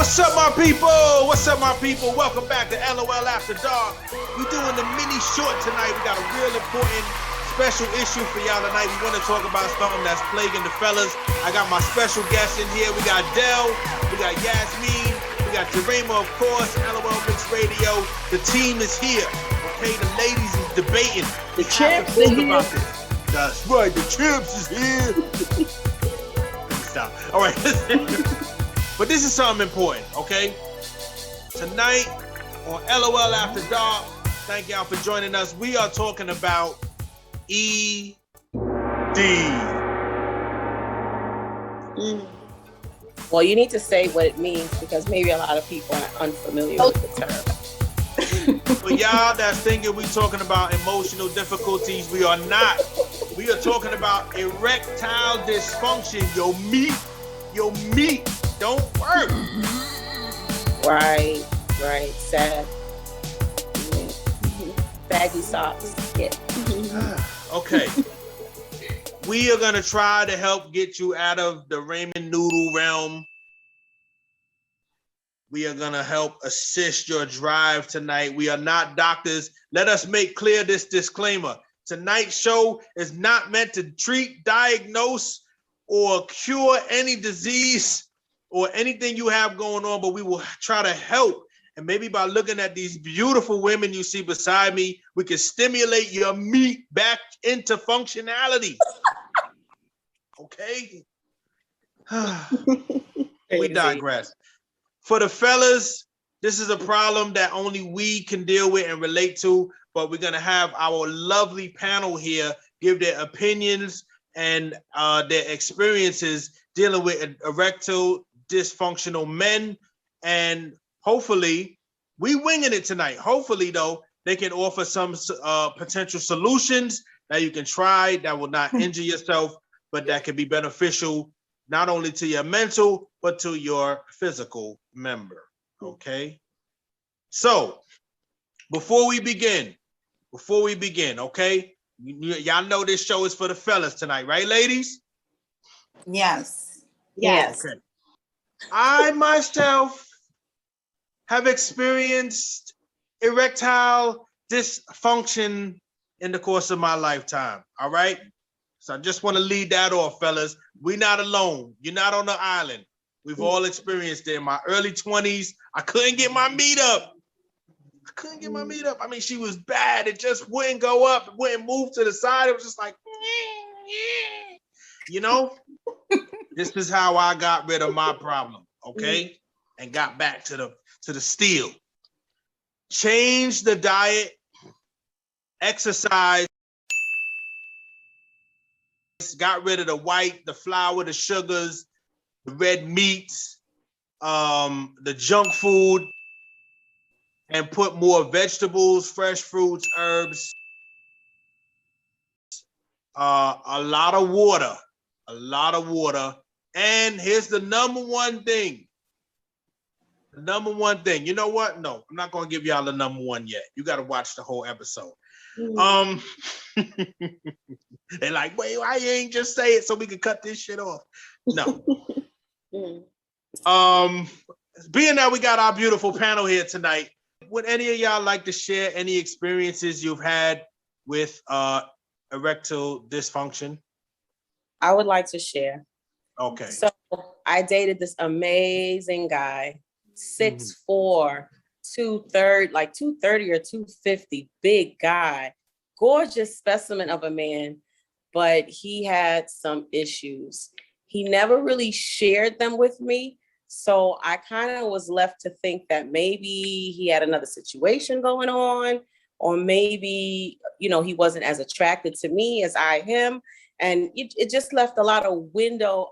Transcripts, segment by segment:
What's up, my people? What's up, my people? Welcome back to LOL After Dark. We're doing the mini short tonight. We got a real important special issue for y'all tonight. We want to talk about something that's plaguing the fellas. I got my special guests in here. We got Dell, we got Yaasmiyn, we got Jrayma, of course, LOL Mixed Radio. The team is here. Okay, the ladies is debating. The champs are here. About this. That's right, the champs is here. Stop. All right, but this is something important, okay? Tonight on LOL After Dark, thank y'all for joining us. We are talking about E.D. Well, you need to say what it means because maybe a lot of people are unfamiliar with the term. For y'all that's thinking we talking about emotional difficulties, we are not. We are talking about erectile dysfunction. Your meat don't work. Right. Sad. Baggy socks. Yeah. Okay. We are gonna try to help get you out of the ramen noodle realm. We are gonna help assist your drive tonight. We are not doctors. Let us make clear this disclaimer. Tonight's show is not meant to treat, diagnose, or cure any disease or anything you have going on, but we will try to help. And maybe by looking at these beautiful women you see beside me, we can stimulate your meat back into functionality. Okay? We digress. For the fellas, this is a problem that only we can deal with and relate to, but we're gonna have our lovely panel here give their opinions and their experiences dealing with erectile dysfunctional men. And hopefully, we winging it tonight. Hopefully, though, they can offer some potential solutions that you can try that will not injure yourself, but that can be beneficial not only to your mental, but to your physical member, okay? So, before we begin, okay? Y'all know this show is for the fellas tonight, right, ladies? Yes. Okay. I myself have experienced erectile dysfunction in the course of my lifetime, all right? So I just want to lead that off, fellas. We're not alone. You're not on the island. We've all experienced it. In my early 20s, I couldn't get my meat up. I mean, she was bad. It just wouldn't go up. It wouldn't move to the side. It was just like, you know? This is how I got rid of my problem, okay? And got back to the steel. Change the diet, exercise, got rid of the white, the flour, the sugars, the red meats, the junk food, and put more vegetables, fresh fruits, herbs, a lot of water. And here's the number one thing. You know what? No, I'm not going to give y'all the number one yet. You got to watch the whole episode. They're like, wait, why you ain't just say it so we can cut this shit off? No. Being that we got our beautiful panel here tonight, would any of y'all like to share any experiences you've had with erectile dysfunction? I would like to share. Okay. So I dated this amazing guy, 6'4", 230 or 250, big guy, gorgeous specimen of a man, but he had some issues. He never really shared them with me. So I kind of was left to think that maybe he had another situation going on, or maybe, he wasn't as attracted to me as I him. And it just left a lot of window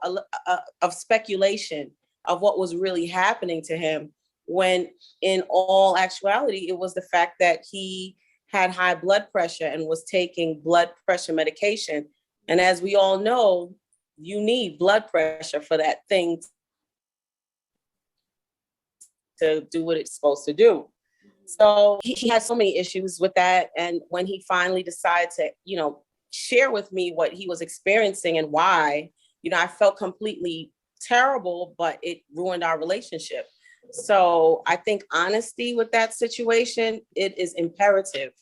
of speculation of what was really happening to him, when in all actuality, it was the fact that he had high blood pressure and was taking blood pressure medication. And as we all know, you need blood pressure for that thing to do what it's supposed to do. So he had so many issues with that. And when he finally decided to, share with me what he was experiencing and why, I felt completely terrible, but it ruined our relationship. So I think honesty with that situation, it is imperative.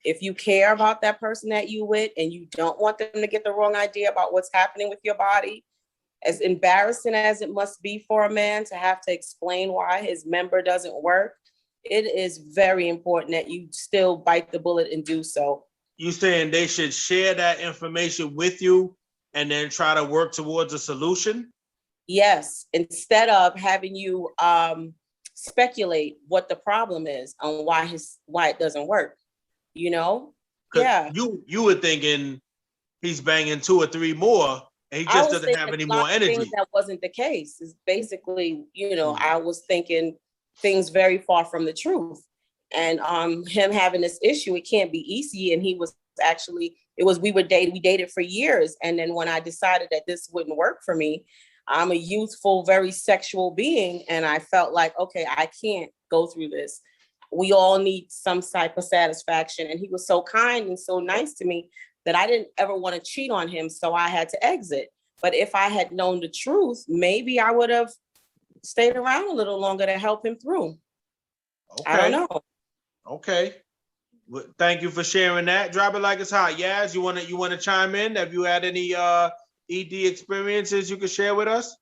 If you care about that person that you with and you don't want them to get the wrong idea about what's happening with your body, as embarrassing as it must be for a man to have to explain why his member doesn't work, it is very important that you still bite the bullet and do so. You saying they should share that information with you and then try to work towards a solution? Yes, instead of having you speculate what the problem is and why it doesn't work, you know? Yeah. You were thinking he's banging 2 or 3 more and he just doesn't have any more energy. That wasn't the case. Is basically, I was thinking things very far from the truth. And him having this issue, it can't be easy. And he was actually, we dated for years. And then when I decided that this wouldn't work for me, I'm a youthful, very sexual being. And I felt like, okay, I can't go through this. We all need some type of satisfaction. And he was so kind and so nice to me that I didn't ever want to cheat on him. So I had to exit. But if I had known the truth, maybe I would have stayed around a little longer to help him through. Okay. I don't know. Okay. Well, thank you for sharing that. Drop it like it's hot. Yaz, you wanna chime in? Have you had any ED experiences you can share with us?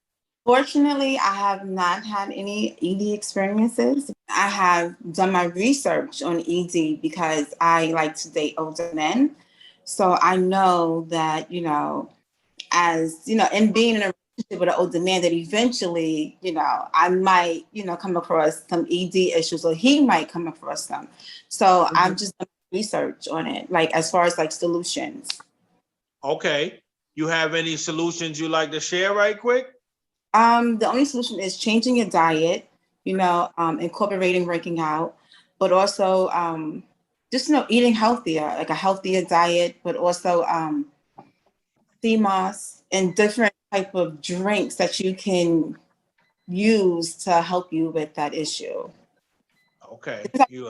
Fortunately, I have not had any ED experiences. I have done my research on ED because I like to date older men. So I know that, as, in being in a relationship with an older man, that eventually, I might, come across some ED issues, or he might come across them. So I've just done research on it, like as far as like solutions. Okay. You have any solutions you like to share right quick? The only solution is changing your diet, incorporating working out, but also just, eating healthier, like a healthier diet, but also sea moss and different type of drinks that you can use to help you with that issue. Okay.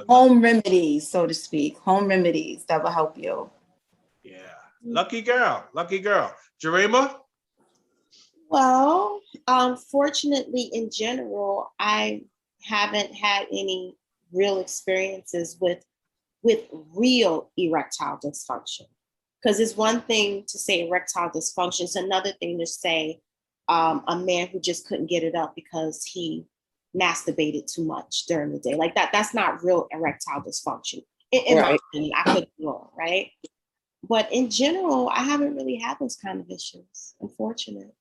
Home remedies, so to speak, home remedies that will help you. Yeah. Lucky girl. Jrayma? Well, fortunately, in general, I haven't had any real experiences with real erectile dysfunction. Because it's one thing to say erectile dysfunction, it's another thing to say a man who just couldn't get it up because he masturbated too much during the day. Like that's not real erectile dysfunction. In my opinion, I could be wrong, right? But in general, I haven't really had those kind of issues. Unfortunate.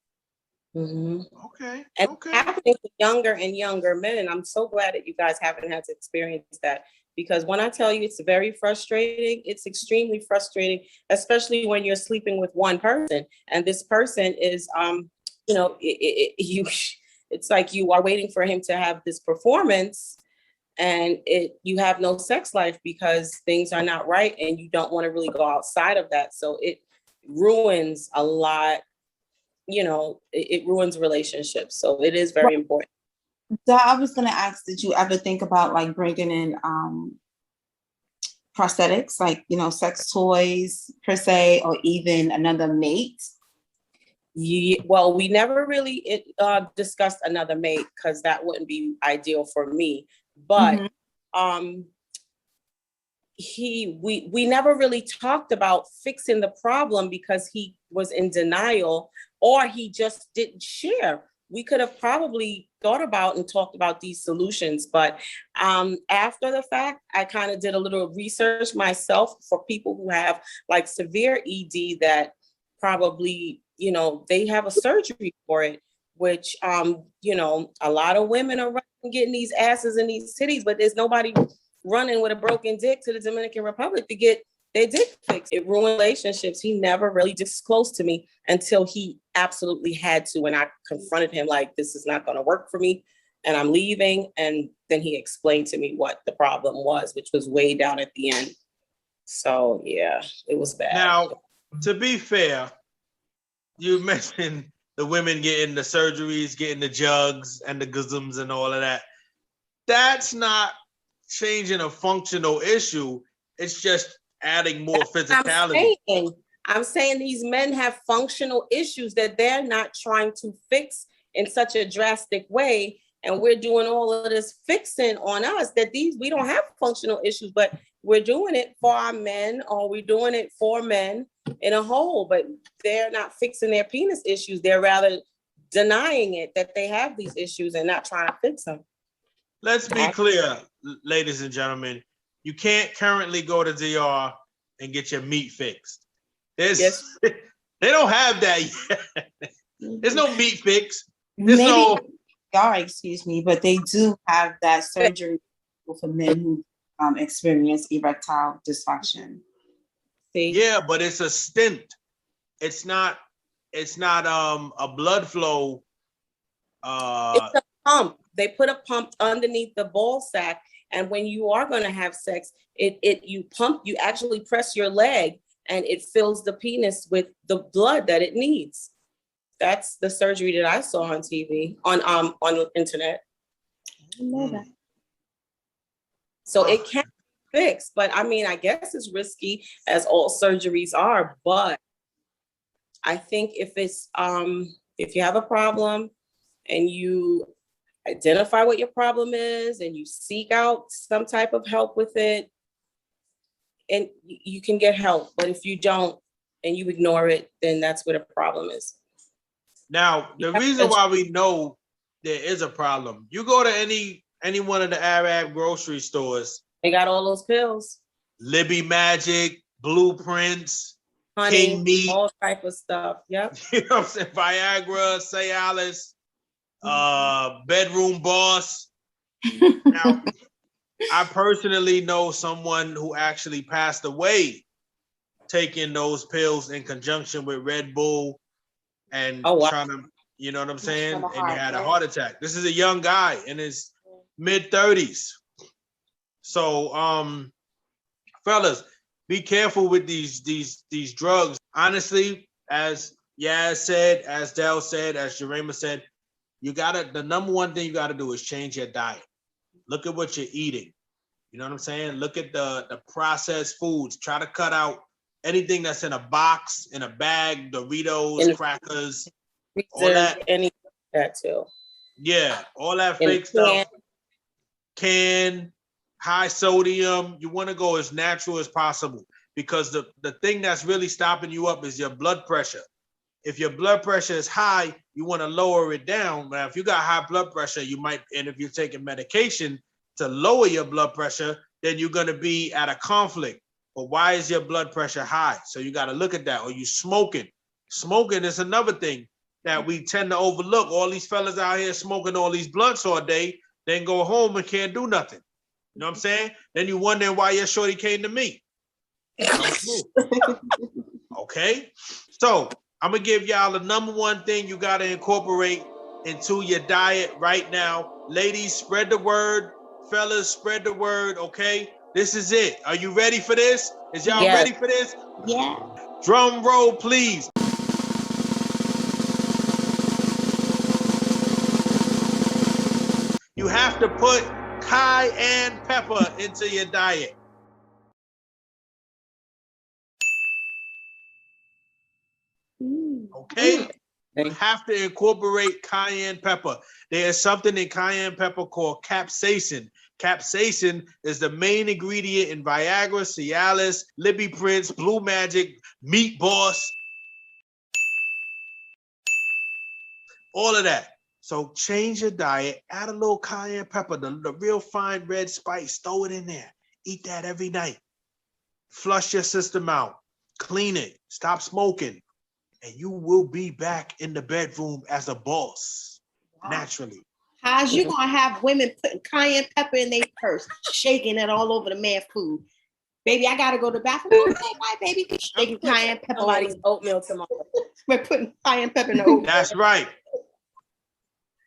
Mm-hmm. Okay. And happening to younger and younger men. I'm so glad that you guys haven't had to experience that, because when I tell you it's very frustrating, it's extremely frustrating, especially when you're sleeping with one person and this person is, it's like you are waiting for him to have this performance and you have no sex life because things are not right and you don't want to really go outside of that. So it ruins a lot. It ruins relationships. So it is very important. So I was going to ask, did you ever think about like bringing in prosthetics, like, sex toys per se, or even another mate? Well, we never really discussed another mate because that wouldn't be ideal for me. But we never really talked about fixing the problem because he was in denial or he just didn't share. We could have probably thought about and talked about these solutions, but after the fact, I kind of did a little research myself for people who have like severe ED that probably, they have a surgery for it, which, a lot of women are running, getting these asses and these titties, but there's nobody running with a broken dick to the Dominican Republic to get their dick fixed. It ruined relationships. He never really disclosed to me until he absolutely had to. And I confronted him like, this is not going to work for me and I'm leaving. And then he explained to me what the problem was, which was way down at the end. So yeah, it was bad. Now, to be fair, you mentioned the women getting the surgeries, getting the jugs and the gazums and all of that. That's not changing a functional issue. It's just adding more physicality. I'm saying these men have functional issues that they're not trying to fix in such a drastic way. and we're doing all of this fixing on us that we don't have functional issues, but we're doing it for our men, or we're doing it for men in a whole, but they're not fixing their penis issues. They're rather denying it that they have these issues and not trying to fix them. Let's be clear, ladies and gentlemen. You can't currently go to DR and get your meat fixed. They don't have that yet. There's no meat fix. There's excuse me, but they do have that surgery for men who experience erectile dysfunction. Yeah, but it's a stent. It's not a blood flow. It's a pump. They put a pump underneath the ball sack, and when you are going to have sex, you actually press your leg, and it fills the penis with the blood that it needs. That's the surgery that I saw on TV, on the internet. I didn't know that. So it can be fixed, but I mean, I guess it's risky, as all surgeries are. But I think if you have a problem and you identify what your problem is and you seek out some type of help with it, and you can get help. But if you don't and you ignore it, then that's where the problem is. Now, the reason why we know there is a problem, you go to any one of the Arab grocery stores, they got all those pills. Libby Magic, Blueprints, Honey, King Meat, all type of stuff. Yep. You know what I'm saying? Viagra, Cialis, Bedroom Boss. Now, I personally know someone who actually passed away taking those pills in conjunction with Red Bull and trying to, you know what I'm saying? And he had a heart attack. This is a young guy in his mid-30s. So, fellas, be careful with these drugs. Honestly, as Yaz said, as Dell said, as Jrayma said, the number one thing you gotta do is change your diet. Look at what you're eating. You know what I'm saying? Look at the processed foods. Try to cut out anything that's in a box, in a bag, Doritos, crackers, all that. That too. Yeah, all that fake stuff. Canned, high sodium. You want to go as natural as possible, because the thing that's really stopping you up is your blood pressure. If your blood pressure is high, you want to lower it down. Now, if you got high blood pressure, you might, and if you're taking medication to lower your blood pressure, then you're going to be at a conflict. But why is your blood pressure high? So you got to look at that. Or you smoking. Smoking is another thing that we tend to overlook. All these fellas out here smoking all these blunts all day, then go home and can't do nothing. You know what I'm saying? Then you wonder why your shorty came to me. Okay? So I'm going to give y'all the number one thing you got to incorporate into your diet right now. Ladies, spread the word. Fellas, spread the word, okay? This is it. Are you ready for this? Is y'all ready for this? Yeah. Drum roll, please. You have to put cayenne pepper into your diet. Okay? You have to incorporate cayenne pepper. There is something in cayenne pepper called capsaicin. Capsaicin is the main ingredient in Viagra, Cialis, Libby Prince, Blue Magic, Meat Boss, all of that. So change your diet, add a little cayenne pepper, the real fine red spice, throw it in there. Eat that every night. Flush your system out, clean it, stop smoking, and you will be back in the bedroom as a boss, naturally. How's you gonna have women putting cayenne pepper in their purse, shaking it all over the man's food? Baby, I gotta go to the bathroom. Okay, bye, baby. Shaking cayenne pepper. Somebody's oatmeal tomorrow. We're putting cayenne pepper in the oatmeal. That's right.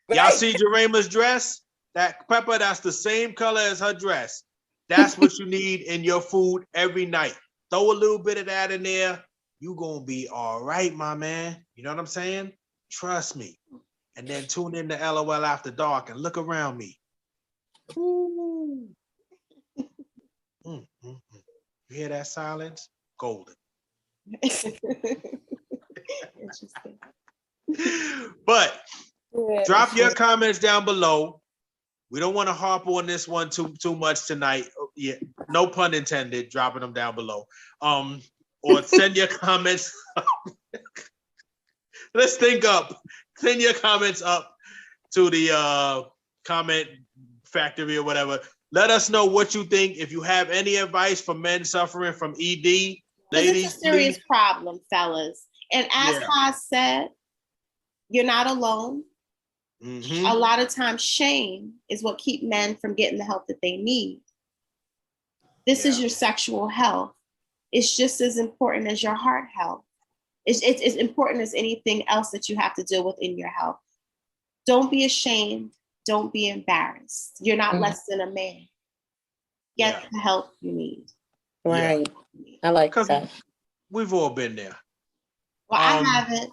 Y'all see Jrayma's dress? That pepper, that's the same color as her dress. That's what you need in your food every night. Throw a little bit of that in there. You gonna be all right, my man. You know what I'm saying? Trust me. And then tune in to LOL After Dark and look around me. You hear that silence? Golden. But drop your comments down below. We don't want to harp on this one too much tonight. Yeah, no pun intended. Dropping them down below. Or send your comments. Let's think up. Send your comments up to the comment factory or whatever. Let us know what you think. If you have any advice for men suffering from ED, ladies, it's a serious problem, fellas. And as I said, you're not alone. Mm-hmm. A lot of times, shame is what keeps men from getting the help that they need. This is your sexual health. It's just as important as your heart health. It's as important as anything else that you have to deal with in your health. Don't be ashamed. Don't be embarrassed. You're not less than a man. Get the help you need. Right. I like that. We've all been there. Well, I haven't.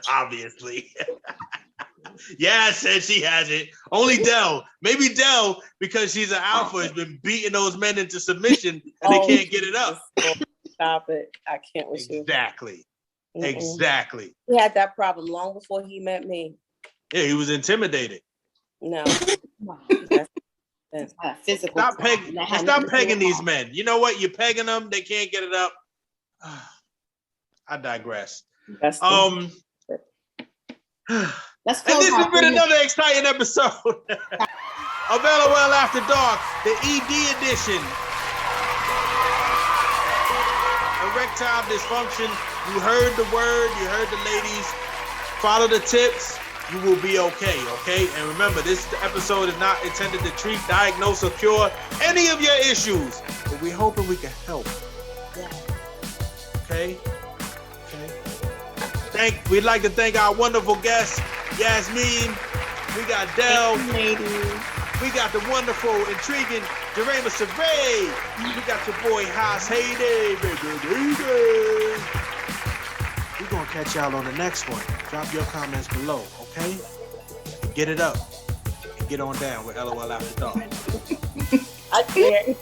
Obviously. Yeah, said she hasn't. Only Dell. Maybe Dell, because she's an alpha, has been beating those men into submission and they can't get it up. Stop it. I can't with you. Exactly. Exactly. He had that problem long before he met me. Yeah, he was intimidated. No. That's physical. Stop pegging these men. You know what? You're pegging them. They can't get it up. I digress. Let's and this has been another exciting episode of LOL After Dark, the ED edition. Erectile dysfunction. You heard the word. You heard the ladies. Follow the tips. You will be okay, okay? And remember, this episode is not intended to treat, diagnose, or cure any of your issues. But we're hoping we can help. Okay? We'd like to thank our wonderful guests, Yaasmiyn. We got Dell. We got the wonderful, intriguing Jrayma Saree. We got your boy Hade. We're going to catch y'all on the next one. Drop your comments below, okay? Get it up. And get on down with LOL After Dark. I can't.